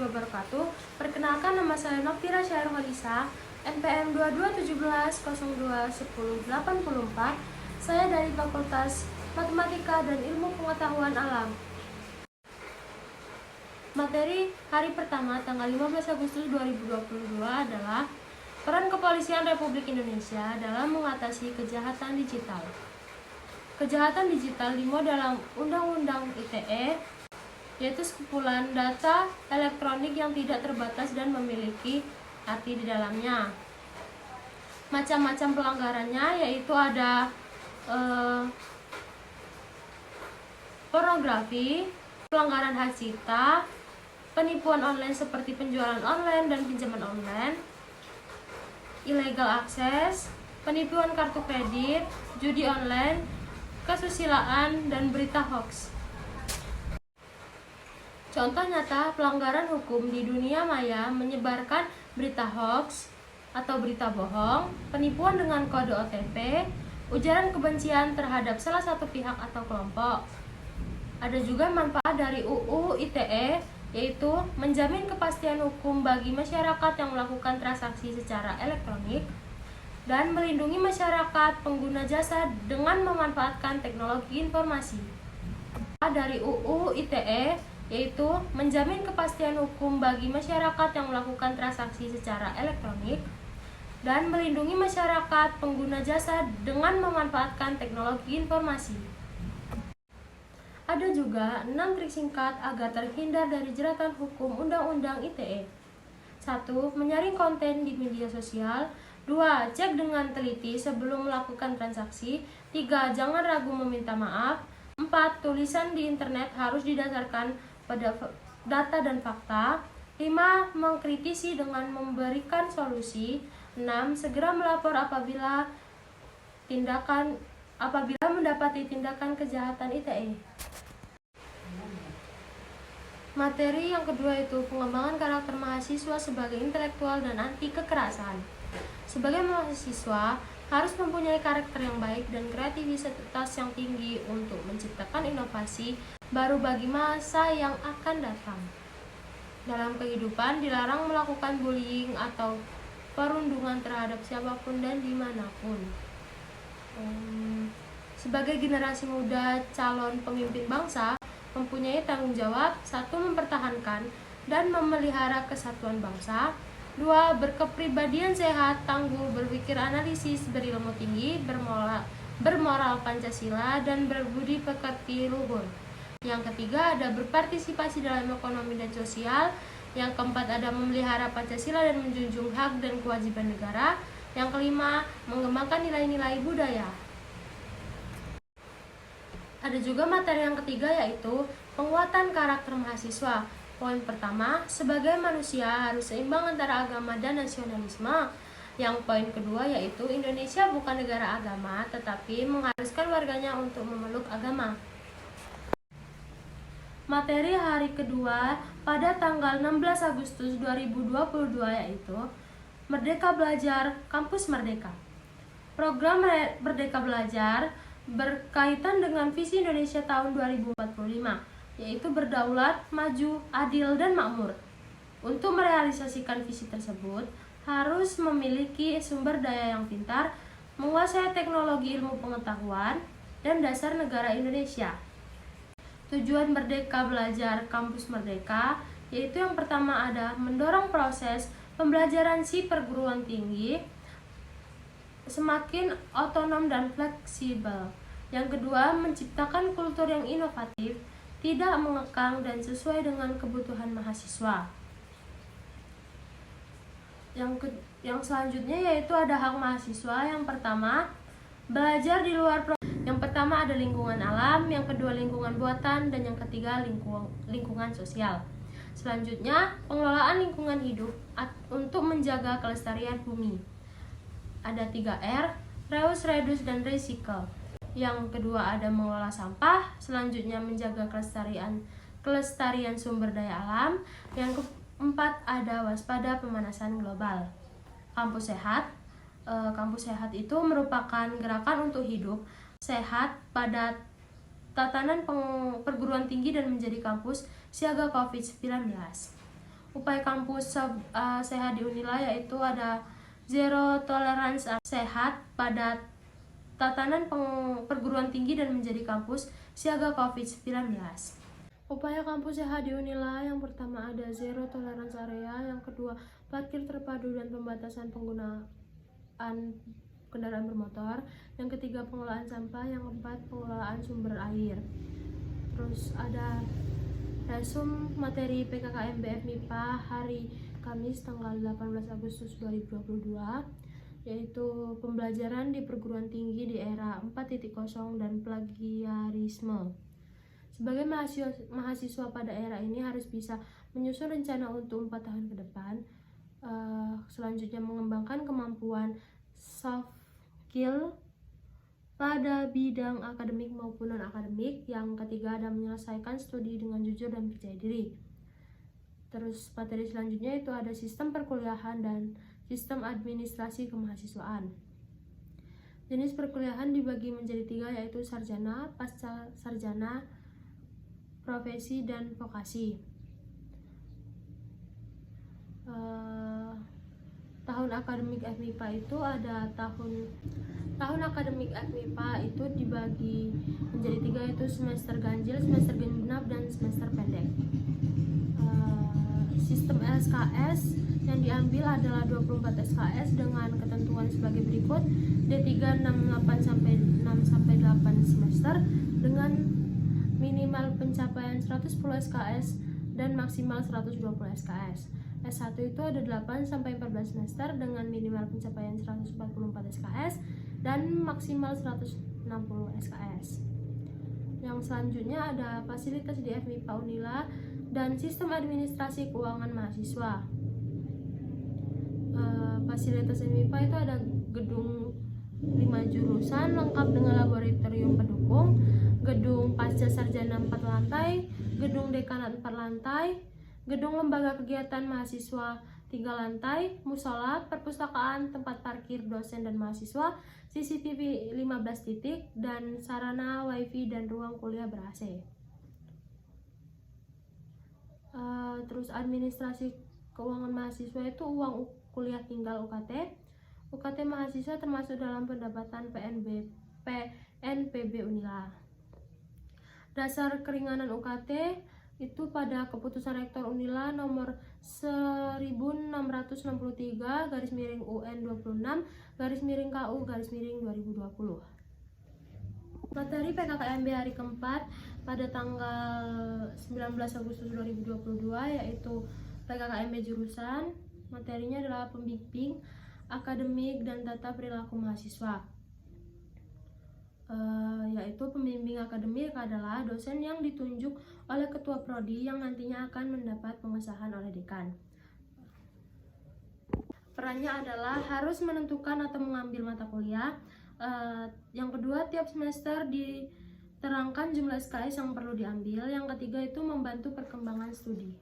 warahmatullahi wabarakatuh. Perkenalkan, nama saya Noktira Syairholisa, NPM 2217021084. Saya dari Fakultas Matematika dan Ilmu Pengetahuan Alam. Materi hari pertama tanggal 15 Agustus 2022 adalah peran Kepolisian Republik Indonesia dalam mengatasi kejahatan digital. Kejahatan digital dimuat dalam Undang-Undang ITE, yaitu sekumpulan data elektronik yang tidak terbatas dan memiliki arti di dalamnya. Macam-macam pelanggarannya yaitu ada pornografi, pelanggaran hak cipta, penipuan online seperti penjualan online dan pinjaman online, illegal access, penipuan kartu kredit, judi online, kesusilaan, dan berita hoax. Contoh nyata pelanggaran hukum di dunia maya menyebarkan berita hoax atau berita bohong, penipuan dengan kode OTP, ujaran kebencian terhadap salah satu pihak atau kelompok. Ada juga manfaat dari UU ITE, yaitu menjamin kepastian hukum bagi masyarakat yang melakukan transaksi secara elektronik dan melindungi masyarakat pengguna jasa dengan memanfaatkan teknologi informasi. Dari UU ITE, yaitu menjamin kepastian hukum bagi masyarakat yang melakukan transaksi secara elektronik dan melindungi masyarakat pengguna jasa dengan memanfaatkan teknologi informasi. Ada juga 6 trik singkat agar terhindar dari jeratan hukum Undang-Undang ITE. 1. Menyaring konten di media sosial. 2. Cek dengan teliti sebelum melakukan transaksi. 3. Jangan ragu meminta maaf. 4. Tulisan di internet harus didasarkan pada data dan fakta. 5. Mengkritisi dengan memberikan solusi. 6. Segera melapor apabila mendapati tindakan kejahatan ITE. Materi yang kedua itu pengembangan karakter mahasiswa sebagai intelektual dan anti kekerasan. Sebagai mahasiswa harus mempunyai karakter yang baik dan kreativitas yang tinggi untuk menciptakan inovasi baru bagi masa yang akan datang. Dalam kehidupan dilarang melakukan bullying atau perundungan terhadap siapapun dan dimanapun. Sebagai generasi muda calon pemimpin bangsa, mempunyai tanggung jawab 1. Mempertahankan dan memelihara kesatuan bangsa. 2. Berkepribadian sehat, tangguh, berpikir analisis, berilmu tinggi, bermoral Pancasila, dan berbudi pekerti luhur. Yang ketiga ada berpartisipasi dalam ekonomi dan sosial. Yang keempat ada memelihara Pancasila dan menjunjung hak dan kewajiban negara. Yang kelima mengembangkan nilai-nilai budaya. Ada juga materi yang ketiga yaitu penguatan karakter mahasiswa. Poin pertama, sebagai manusia harus seimbang antara agama dan nasionalisme. Yang poin kedua yaitu Indonesia bukan negara agama, tetapi mengharuskan warganya untuk memeluk agama. Materi hari kedua pada tanggal 16 Agustus 2022 yaitu Merdeka Belajar Kampus Merdeka. Program Merdeka Belajar berkaitan dengan visi Indonesia tahun 2045, yaitu berdaulat, maju, adil, dan makmur. Untuk merealisasikan visi tersebut, harus memiliki sumber daya yang pintar, menguasai teknologi ilmu pengetahuan, dan dasar negara Indonesia. Tujuan Merdeka Belajar Kampus Merdeka, yaitu yang pertama ada mendorong proses pembelajaran si perguruan tinggi semakin otonom dan fleksibel. Yang kedua, menciptakan kultur yang inovatif, tidak mengekang dan sesuai dengan kebutuhan mahasiswa. Yang selanjutnya yaitu ada hak mahasiswa. Yang pertama, belajar di luar Yang pertama ada lingkungan alam, yang kedua lingkungan buatan, dan yang ketiga lingkungan sosial. Selanjutnya, pengelolaan lingkungan hidup untuk menjaga kelestarian bumi. Ada 3R, reuse, reduce, dan recycle. Yang kedua ada mengelola sampah, selanjutnya menjaga kelestarian sumber daya alam. Yang keempat ada waspada pemanasan global. Kampus sehat. Kampus sehat itu merupakan gerakan untuk hidup sehat pada tatanan perguruan tinggi dan menjadi kampus siaga COVID-19. upaya kampus sehat di Unila yaitu ada zero tolerance sehat pada tatanan perguruan tinggi dan menjadi kampus siaga COVID-19. Upaya kampus sehat di Unila yang pertama ada zero tolerance area, yang kedua parkir terpadu dan pembatasan penggunaan kendaraan bermotor, yang ketiga pengelolaan sampah, yang keempat pengelolaan sumber air. Terus ada resum materi PKKMB FMIPA hari Kamis tanggal 18 Agustus 2022, yaitu pembelajaran di perguruan tinggi di era 4.0 dan plagiarisme. Sebagai mahasiswa pada era ini harus bisa menyusun rencana untuk 4 tahun ke depan. Selanjutnya mengembangkan kemampuan soft skill pada bidang akademik maupun non-akademik. Yang ketiga ada menyelesaikan studi dengan jujur dan percaya diri. Terus materi selanjutnya itu ada sistem perkuliahan dan sistem administrasi kemahasiswaan. Jenis perkuliahan dibagi menjadi 3, yaitu sarjana, pasca sarjana, profesi, dan vokasi. Tahun akademik FMIPA itu ada tahun akademik FMIPA itu dibagi menjadi 3, yaitu semester ganjil, semester genap, dan semester pendek. Sistem SKS yang diambil adalah 24 SKS dengan ketentuan sebagai berikut: D3 6-8 semester dengan minimal pencapaian 110 SKS dan maksimal 120 SKS. S1 itu ada 8-14 semester dengan minimal pencapaian 144 SKS dan maksimal 160 SKS. Yang selanjutnya ada fasilitas di FMIPA Unila dan sistem administrasi keuangan mahasiswa. Fasilitas FMIPA itu ada gedung 5 jurusan lengkap dengan laboratorium pendukung, gedung pasca sarjana 4 lantai, gedung dekanat 4 lantai, gedung lembaga kegiatan mahasiswa 3 lantai, musola, perpustakaan, tempat parkir dosen dan mahasiswa, CCTV 15 titik, dan sarana wifi dan ruang kuliah ber-AC. Terus administrasi keuangan mahasiswa itu uang kuliah tinggal UKT. UKT mahasiswa termasuk dalam pendapatan PNPB Unila. Dasar keringanan UKT itu pada keputusan Rektor Unila nomor 1633/UN26/KU/2020. Materi PKKMB hari keempat pada tanggal 19 Agustus 2022 yaitu PKKMB jurusan. Materinya adalah pembimbing akademik dan tata perilaku mahasiswa. Yaitu pembimbing akademik adalah dosen yang ditunjuk oleh ketua prodi yang nantinya akan mendapat pengesahan oleh dekan. Perannya adalah harus menentukan atau mengambil mata kuliah. Yang kedua, tiap semester diterangkan jumlah SKS yang perlu diambil. Yang ketiga itu membantu perkembangan studi.